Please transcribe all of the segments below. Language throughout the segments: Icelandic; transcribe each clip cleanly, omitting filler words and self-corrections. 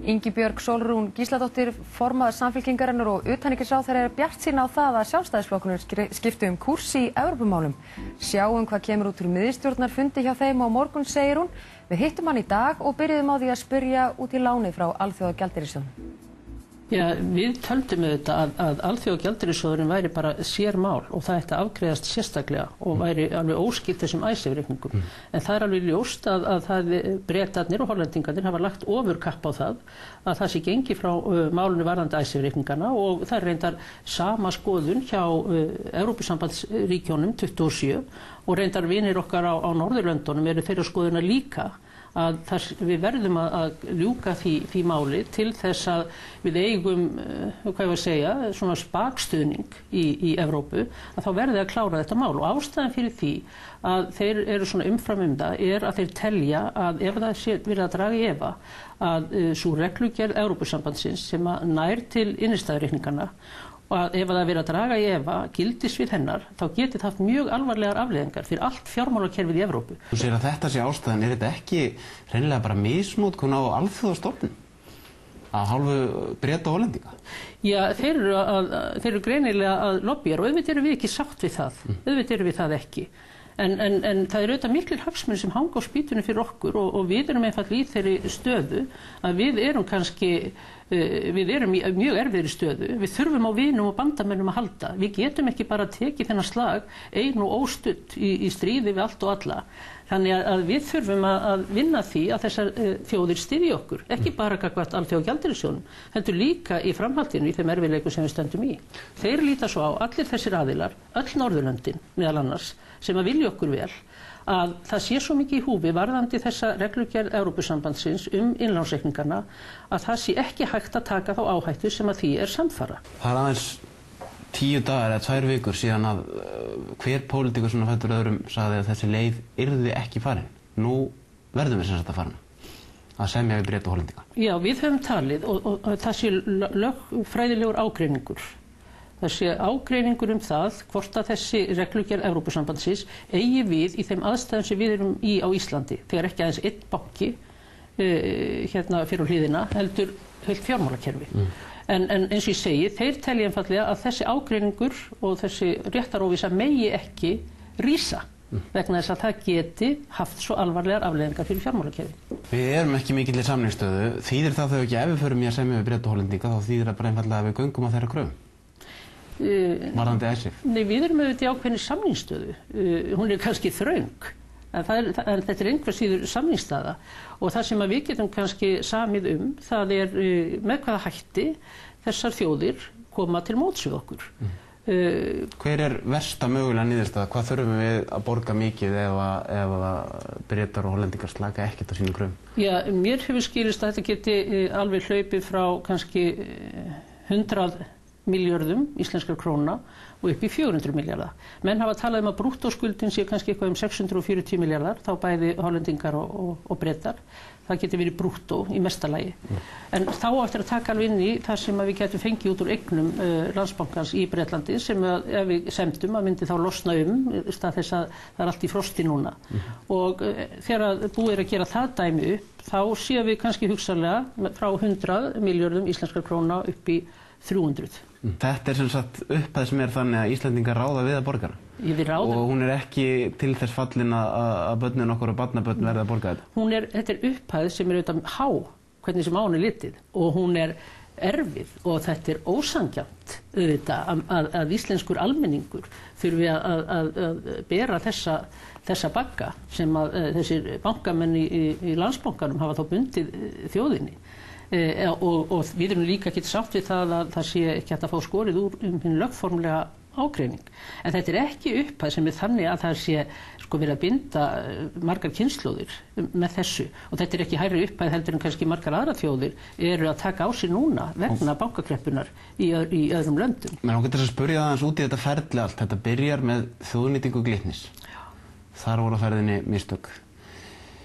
Ingibjörg Sólrún Gísladóttir, formaður Samfylkingarinnar og utanríkisráðherra bjartsýn á það að Sjálfstæðisflokkurinn skipti kúrs í Evrópumálum. Sjáum hvað kemur út úr miðstjórnarfundi hjá þeim á morgun, segir hún. Við hittum hann í dag og byrjuðum á því að spyrja út í lánið frá Alþjóðagjaldeyrissjóðnum. Já, við töldum auðvitað að Alþjóðagjaldeyrissjóðurinn væri bara sérmál og það ætti að afgreiðast sérstaklega og væri alveg óskipt þessum Icesave-reikningum. En það er alveg ljóst að Bretarnir og Hollendingarnir hafa lagt ofurkapp á að það sé gengi frá málunni varðandi Icesave-reikningana og það er reyndar sama skoðun hjá Evrópusambandsríkjónum 27 og reyndar vinir okkar á Norðurlöndunum eru þeirra skoðuna líka að við verðum að ljúka því máli til þess að við eigum, svona spakstuðning í Evrópu, að þá verði að klára þetta mál. Og ástæðan fyrir því að þeir eru svona umfram það er að þeir telja að ef það sé verið að draga í efa að sú reglugerð Evrópusambandsins sem nær til innistæðureikningana og að ef það verið að draga í efa gildisvið hennar, þá geti það haft mjög alvarlegar afleiðingar fyrir allt fjármálakerfið í Evrópu. Þú segir að þetta sé ástæðan, er þetta ekki hreinlega bara misnotkun á alþjóðastofnun af hálfu Breta og Hollendinga? Já, þeir eru greinilega að lobbya og auðvitað eru við ekki sátt við það, auðvitað eru við það ekki. En það eru auðvitað miklir hagsmunir sem hanga á spýtunni fyrir okkur og við erum einfaldlega í þeirri stöðu að við erum í mjög erfiðri stöðu. Við þurfum á vinum og bandamönnum að halda. Við getum ekki bara tekið þennan slag ein og óstudd í stríði við allt og alla. Þannig að við þurfum að vinna því að þessar þjóðir styðji okkur, ekki bara gagnvart Alþjóðagjaldeyrissjóðnum, heldur líka í framhaldinu í þeim erfiðleikum sem við stöndum í. Þeir líta svo á, allir þessir aðilar, öll Norðurlöndin meðal annars, sem að vilja okkur vel, að það sé svo mikið í húfi varðandi þessa reglugerð Evrópusambandsins innlánsreikningana að það sé ekki hægt að taka þá áhættu sem að því er samfara. Það er aðeins 10 dagar eða 2 vikur síðan að hver pólitíkur svona fættur öðrum sagði að þessi leið yrði ekki farin. Nú verðum við sem sagt að fara að semja við Breta og Hollendinga. Já, við höfum talið og það sé lögfræðilegur ágreiningur. Það sé ágreiningur það hvort að þessi reglugerð Evrópusambandsins eigi við í þeim aðstæðum sem við erum í á Íslandi. Þegar ekki aðeins einn banki hérna fyrir hliðina heldur heilt fjármálakerfi. En eins og ég segi, þeir telja einfaldlega að þessi ágreiningur og þessi réttaróvissa megi ekki rísa vegna þess að það geti haft svo alvarlegar afleiðingar fyrir fjármálakerfi. Við erum ekki mikill í samningsstöðu. Þýðir það þau ekki ef við förum í að semja við Breta og Hollendinga þá þýðir það bara einfaldlega að við göngum á þeirra kröfum? Varðandi Icesave? Nei, við erum auðvitað í ákveðinni samningsstöðu. Hún er kannski þröng, en þetta er einhver síður samningsstaða og það sem við getum kannski samið það er með hvaða hætti þessar þjóðir koma til móts við okkur. Hver er versta mögulega niðurstaða? Hvað þurfum við að borga mikið ef Bretar og Hollendingar slaka ekkert á sínum kröfum? Já, mér hefur skilist að þetta geti alveg hlaupið frá kannski 100 milljörðum íslenskra króna og upp í 400 milljarða. Menn hafa talað að brúttóskuldin sé kannski eitthvað 640 milljarðar, þá bæði Hollendingar og Bretar. Það geti verið brúttó í mesta lagi. En þá eftir að taka alveg inn í það sem við getum fengið út úr eignum Landsbankans í Bretlandi sem ef við semdum að myndi þá losna stað þess að það er allt í frosti núna. Og þegar búið er að gera það dæmi upp, þá séum við kannski hugsanlega frá 100 milljörðum íslenskra króna upp í 300. Þetta er sem sagt upphæð sem er þannig að Íslendingar ráða við að borga hana. Og hún er ekki til þess fallin að börnin okkar og barnabörn verða að borga þetta. Þetta er upphæð sem er auðvitað há, hvernig sem á hún er litið, og hún er erfið og þetta er ósanngjarnt auðvitað að íslenskur almenningur þurfi að bera þessa bagga sem þessir bankamenn í Landsbankanum hafa þá bundið þjóðinni. Og við erum líka ekki sátt við það að það sé ekki hægt að fá skorið úr hinn lögformlega ágreining. En þetta er ekki upphæð sem er þannig að það sé verið að binda margar kynslóðir með þessu. Og þetta er ekki hærri upphæð heldur en kannski margar aðra þjóðir eru að taka á sig núna vegna bankakreppunar í öðrum löndum. Men hún getur að spyrja aðeins út í þetta ferli allt. Þetta byrjar með þjóðnýtingu Glitnis. Þar voru á ferðinni mistök.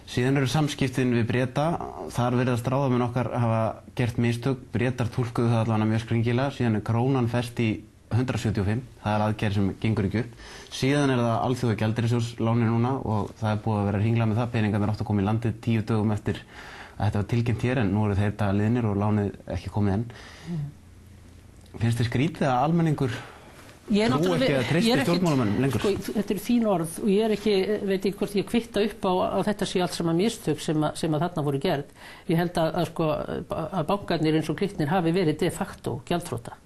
Síðan eru samskiptin við Breta, þar virðast ráðamenn okkar hafa gert mistök, Bretar túlkuðu það allavega mjög skringilega, síðan er krónan fest í 175, það er aðgerð sem gengur ekki upp. Síðan er það Alþjóðagjaldeyrissjóðslánin núna og það er búið að vera hringlað með það, peningarnir áttu að koma í landið 10 dögum eftir þetta var tilkynnt hér en nú eru þeir dagar liðnir og lánið ekki komið enn. Finnst þér skrítið að almenningur trú ekki að treysti stjórnmálamönnum lengur? Sko, þetta eru þín orð og ég ekki, veit ekki hvort ég kvitta upp á þetta sé allt saman mistök sem að þarna voru gerð. Ég held að bankarnir eins og Glitnir hafi verið de facto gjaldþrota.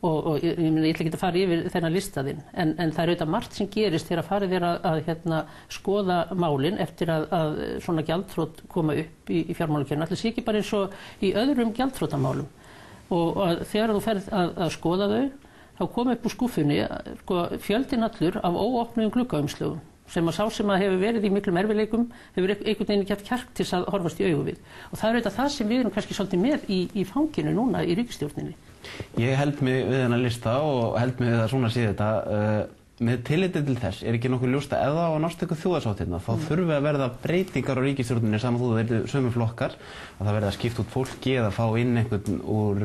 Og ég ætla ekki að fara yfir þennan listaðinn, en það er auðvitað margt sem gerist þegar farið er að skoða málin eftir að svona gjaldþrot koma upp í fjármálakerfinu. Ætli sé ekki bara eins og í öðrum gjaldþrotamálum. Og þegar þú ferð að skoða þau, þá kom upp úr skúffunni fjöldinn allur af óopnuðum gluggaumslögum sem að sá sem að hefur verið í miklum erfiðleikum hefur einhvern veginn ekki haft kjark til að horfast í augu við. Og það er auðvitað það sem við erum kannski svolítið með í fanginu núna í ríkisstjórninni. Ég held mig við þennan lista og held mig við að svona sé þetta. Með tilliti til þess er ekki nokkuð ljóst að ef það á að nást eitthvað þjóðarsátt hérna, þá þurfi að verða breytingar á ríkisstjórninni saman þú það verður sömu flokkar, að það verði að skipta út fólki eða fá inn einhvern úr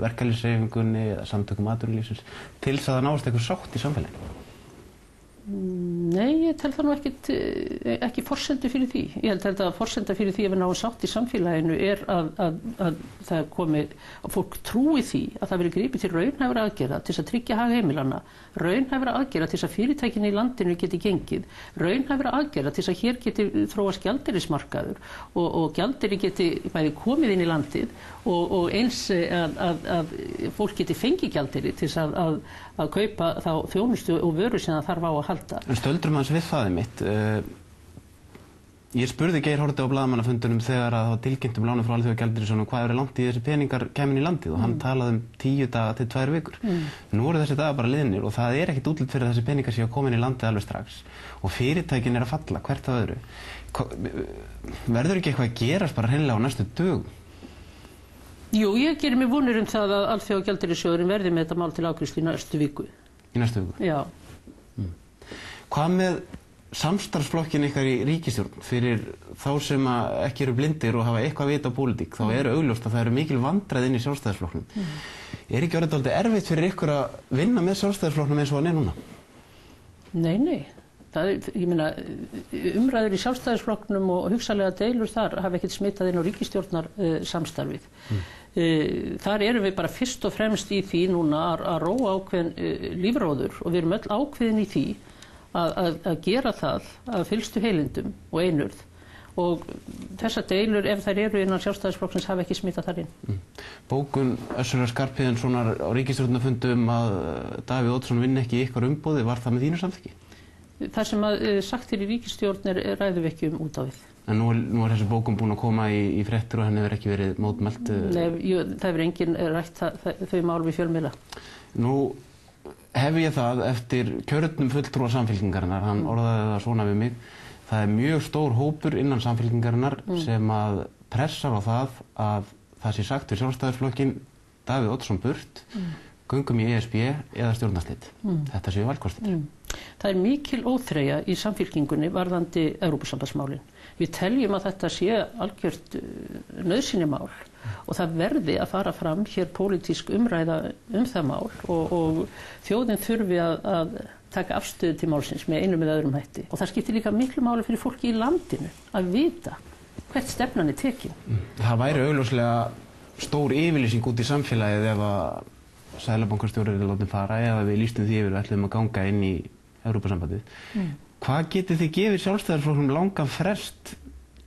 verkalýðshreyfingunni eða samtökum atvinnulífsins til þess að það náist eitthvað sátt í samfélaginu. Nei, ég tel það nú ekki forsendu fyrir því. Ég held að forsenda fyrir því að við náum sátt í samfélaginu er að það komi, að fólk trúi því að það verið gripið til raunhæfra aðgerða til þess að tryggja hag heimilanna, raunhæfra aðgerða til þess að fyrirtækin í landinu geti gengið, raunhæfra aðgerða til þess að hér geti þróast gjaldeyrismarkaður og gjaldeyri geti bæði komið inn í landið og eins að fólk geti fengið gjaldeyri til þess að kaupa þá þjónustu og vöru sem það þarf á að halda. En stöldrum hans við það mitt. Ég spurði Geir Haarde á blaðamannafundunum þegar að það var tilkynnt lánið frá Alþjóðagjaldeyrissjóðnum hvað er langt í þessi peningar kæmin í landið og hann talaði 10 daga til 2 vikur. Nú eru þessi dagar bara liðnir og það er ekkit útlit fyrir að þessi peningar séu að koma inn í landið alveg strax og fyrirtækin er að falla hvert af öðru. Verður ekki eitthvað að gerast bara hreinlega á næstu dögum? Jú, ég gerir mér vonir það að Alþjóðagjaldeyrissjóðurinn verði með þetta mál til afgreiðslu í næstu viku. Í næstu viku? Já. Hvað með samstarfsflokkin ykkar í ríkisstjórn fyrir þá sem ekki eru blindir og hafa eitthvað að vita á pólitík, þá eru augljóst að það eru mikil vandræði inn í Sjálfstæðisflokknum. Er ekki orðið dálítið erfitt fyrir ykkur að vinna með Sjálfstæðisflokknum eins og hann er núna? Nei. Ég meina, umræður í Sjálfstæðisflokknum og hugsanlega deilur þar hafa ekkert smitað inn á ríkisstjórnar samstarfið. Þar erum við bara fyrst og fremst í því núna að róa ákveðin lífróður og við erum öll ákveðin í því að gera það að fyllstu heilindum og einurð og þessar deilur ef þær eru innan Sjálfstæðisflokksins hafa ekki smitað þar inn. Bókun Össurar Skarphéðinssonar á ríkisstjórnarfundum að Davíð Oddsson vinni ekki í ykkar umboði, var það með þínu samþykki? Það sem sagt er í ríkisstjórn ræðum við ekki út á við. En nú er þessi bókum búin að koma í fréttur og henni hefur ekki verið mótmælt? Nei, það hefur enginn rætt þau mál við fjölmiðla. Nú hef ég það eftir kjörnum fulltrúa Samfylkingarinnar, hann orðaði það svona við mig, það er mjög stór hópur innan Samfylkingarinnar sem að pressar á það sé sagt við Sjálfstæðisflokkinn Davíð Oddsson burt, göngum í ESB eða stjórnarslit. Þetta séu valkostir. Það er mikil óþreyja í Samfylkingunni varðandi Evrópusambandsmálin. Við teljum að þetta sé algjört nauðsynjamál og það verði að fara fram hér pólitísk umræða það mál og þjóðin þurfi að taka afstöðu til málsins með einum eða öðrum hætti. Og það skiptir líka miklu máli fyrir fólki í landinu að vita hvert stefnan er tekin. Það væri augljóslega stór yfirlýsing út í samfélagið ef að Seðlabankastjóri er látið fara eða við lýstum því yfir og ætlum að ganga inn í Evrópusambandið. Hvað getið þið gefið Sjálfstæðisflokknum langan frest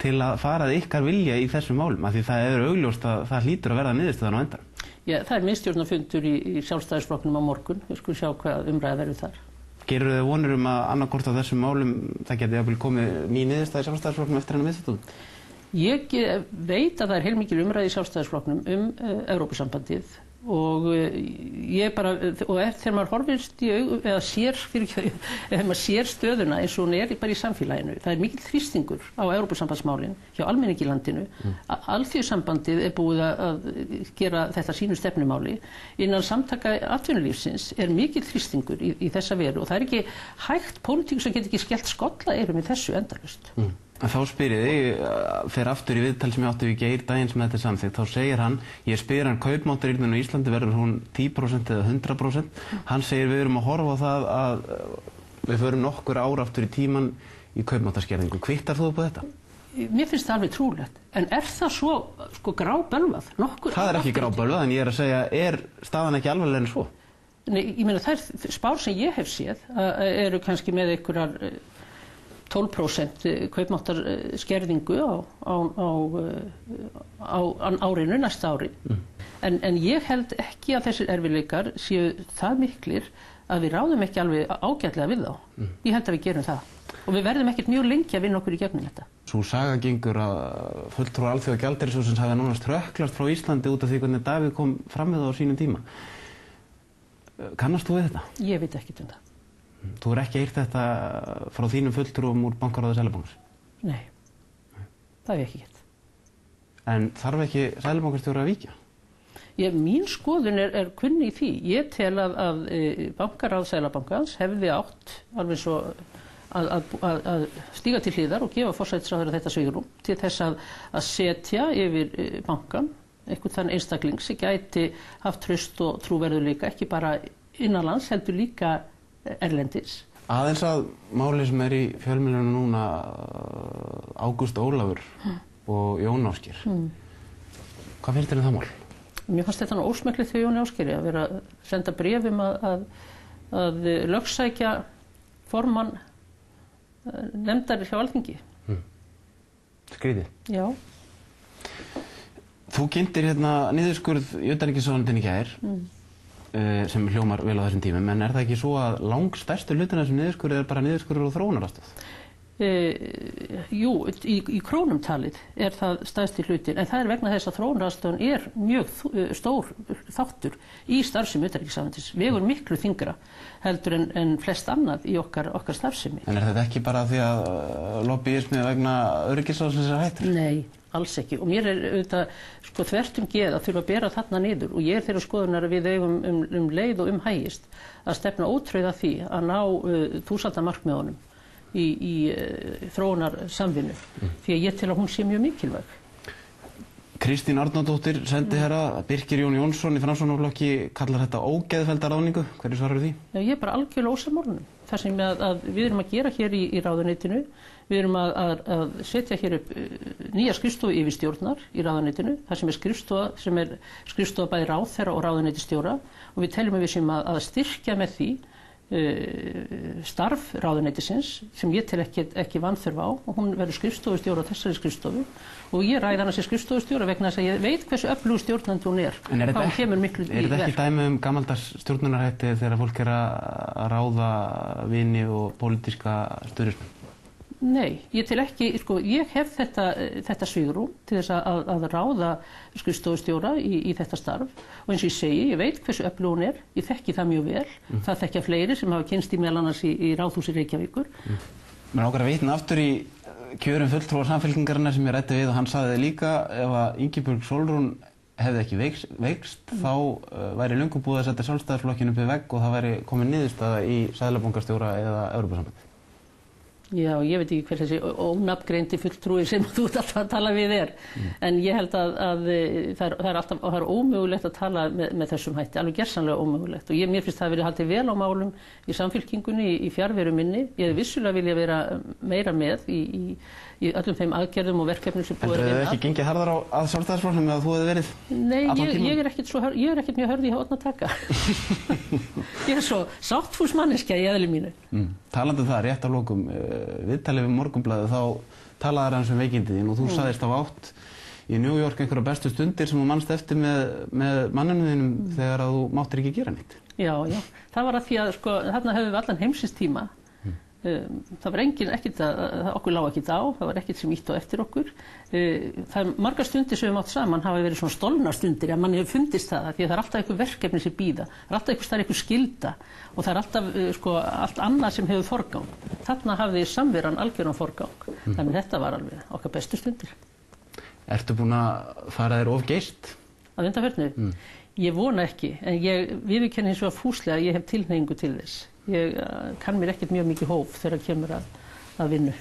til að fara ykkar vilja í þessum málum? Af því það er augljóst að það hlýtur að verða niðurstöðan á endanum. Já, það er miðstjórnarfundur í Sjálfstæðisflokknum á morgun. Við skulum sjá hvað umræða verður þar. Gerðu þið vonir að annarkvort af þessum málum það geti jafnvel komið ný niðurstaða í Sjálfstæðisflokknum eftir hennar miðstjórn? Ég veit að það er heilmikil umræða í Sjálfstæðisflokknum Evrópusambandið og ég bara, og þegar maður horfist í augu, eða þegar maður sér stöðuna eins og hún er bara í samfélaginu, það er mikill þrýstingur á Evrópusambandsmálin hjá almenningi í landinu. Alþjóðasambandið er búið að gera þetta sínu stefnumáli. Innan samtaka atvinnulífsins er mikill þrýstingur í þessa veru og það er ekki hægt pólitík sem getur ekki skellt skolla yfir með þessu endalaust. Þá spyr ég, fer aftur í viðtal sem ég átti við Geir daginn sem þetta er samþykkt, þá segir hann, ég spyr hann kaupmáttarrýrnun á Íslandi verður hún 10% eða 100%, hann segir við erum að horfa á það að við förum nokkur ár aftur í tíman í kaupmáttarskerðingu. Kvittar þú upp á þetta? Mér finnst það alveg trúlegt, en það svo sko grábölvað? Það ekki grábölvað, en ég að segja, staðan ekki alveg en svo? Nei, ég meina þær spár sem ég hef séð eru kannski með einhverjar 12% kaupmáttar skerðingu á árinu, næsta ári. En ég held ekki að þessir erfiðleikar séu það miklir að við ráðum ekki alveg ágætlega við þá. Ég held að við gerum það. Og við verðum ekkert mjög lengi að vinna okkur í gegnum þetta. Sú saga gengur að fulltrúar Alþjóðagjaldeyrissjóðsins hafi nánast hrökklast frá Íslandi út af því hvernig Davíð kom fram við það á sínum tíma. Kannast þú við þetta? Ég veit ekkert um það. Þú ekki heyrt þetta frá þínum fulltrúum úr bankaráði Seðlabankans? Nei, það hef ég ekki gert. En þarf ekki Seðlabankastjóri að víkja? Mín skoðun kunni í því. Ég tel að bankaráð Seðlabankans hefði átt alveg svo að stíga til hliðar og gefa forsætisráðherra þetta svigrúm til þess að setja yfir bankan einhvern þann einstakling sem gæti haft traust og trúverðuleika, ekki bara innanlands, heldur líka erlendis. Aðeins að máli sem í fjölmiðlunum núna, Ágúst Ólafur og Jón Ásgeir. Hvað finnst þér það mál? Mér fannst þetta ósmekklegt hjá Jóni Ásgeiri að vera að senda bréf að lögsækja formann nefndar hjá Alþingi. Skrýtið. Já. Þú kynntir niðurskurð í utanríkisráðuneytinu í gær, sem hljómar vel á þessum tímum, en það ekki svo að langstærstu hlutin af þessum niðurskurði bara niðurskurður og þróunaraðstoð? Jú, í krónum talið það stærsti hlutin, en það vegna þess að þróunaraðstoðin mjög stór þáttur í starfsemi utanríkisráðuneytis. Vegur miklu þyngra heldur en flest annað í okkar starfsemi. En þetta ekki bara því að lobbyismi vegna öryggisráðsins hættur? Nei, alls ekki. Og mér auðvitað þvert geð að þurfa að bera þarna niður, og ég þeirra skoðunar að við eigum leið og hægist að stefna ótrauð að því að ná 1000 markmiðunum í þróunarsamvinnu, því að ég tel að hún sé mjög mikilvæg. Kristín Arnardóttir, sendiherra, Birkir Jón Jónsson í Framsóknarflokki kallar þetta ógeðfellda ráðningu. Hverju svarar því? Ég er bara algjörlega ósammála. Það sem við erum að gera hér í ráðuneytinu, við erum að setja hér upp nýja skrifstofu yfirstjórnar í ráðuneytinu, það sem er skrifstofa bæði ráðherra og ráðuneytisstjóra, og við teljum að við sem að styrkja með því starf ráðuneytisins sem ég tel ekki vanþörf á, og hún verður skrifstofustjóra á þessari skrifstofu, og ég ræði hana sem skrifstofustjóra vegna þess að ég veit hversu öflugur stjórnandi hún er. En þá kemur miklu í verk. Er þetta ekki dæmi gamaldags stjórnunarhætti þegar fólk að ráða vini og pólitíska stuðningsmenn? Nei, ég tel ekki, ég hef þetta svigrúm til þess að ráða skrifstofustjóra í þetta starf, og eins og ég segi, ég veit hversu öflug hún er, ég þekki það mjög vel, það þekkja fleiri sem hafa kynnst í meðal annars í Ráðhúsi Reykjavíkur. Mér ákveður að vitna aftur í kjörum fulltrúar Samfylkingarinnar sem ég ræddi við, og hann sagði líka ef að Ingibjörg Sólrún hefði ekki veikst, þá væri löngu búið að setja Sjálfstæðisflokkinn upp við vegg og það væri komin niðurstaða í seðlabankastjóra eða Evrópusambandið. Já, ég veit ekki hver þessi ónafngreindi fulltrúi sem þú ert alltaf að tala við en ég held að það er ómögulegt að tala með þessum hætti, alveg gersamlega ómögulegt, og mér finnst það verið haldið vel á málum í Samfylkingunni, í fjarveru minni. Ég hefði vissulega vilja vera meira með í öllum þeim aðgerðum og verkefnum sem búið að vinna. En þú hefði ekki gengið harðar að Sjálfstæðisflokknum eða þú hefði verið? Nei, ég er ekkert mjög hörð í horn að taka. Ég er svo sáttfús manneskja í eðli mínu. Talandi það, rétt að lokum, viðtalið við Morgunblaðið, þá talaði hans veikindi þín og þú sagðist á átt í New York einhverja bestu stundir sem þú manst eftir með manninu þínum þegar að þú máttir ekki gera neitt. Já, það var að því að þarna höfum við allan heimsins tíma. Það var okkur lá ekkert á, það var ekkert sem ítt á eftir okkur. Það er margar stundir sem við mátt saman hafa verið svona stolnar stundir, að manni hefur fundist það, því að það er alltaf einhver verkefni sem bíða, það er alltaf einhver skylda og það er alltaf allt annað sem hefur forgang. Þarna hafði samveran algjöran forgang, þannig þetta var alveg okkar bestu stundir. Ertu búin að fara þér of geyst? Að undanförnu? Ég vona ekki, en ég viðurkenni hins vegar fúslega að ég hef tilhneigingu til þess. Ég kann mér ekkert mjög mikið hóf þegar kemur að vinnu.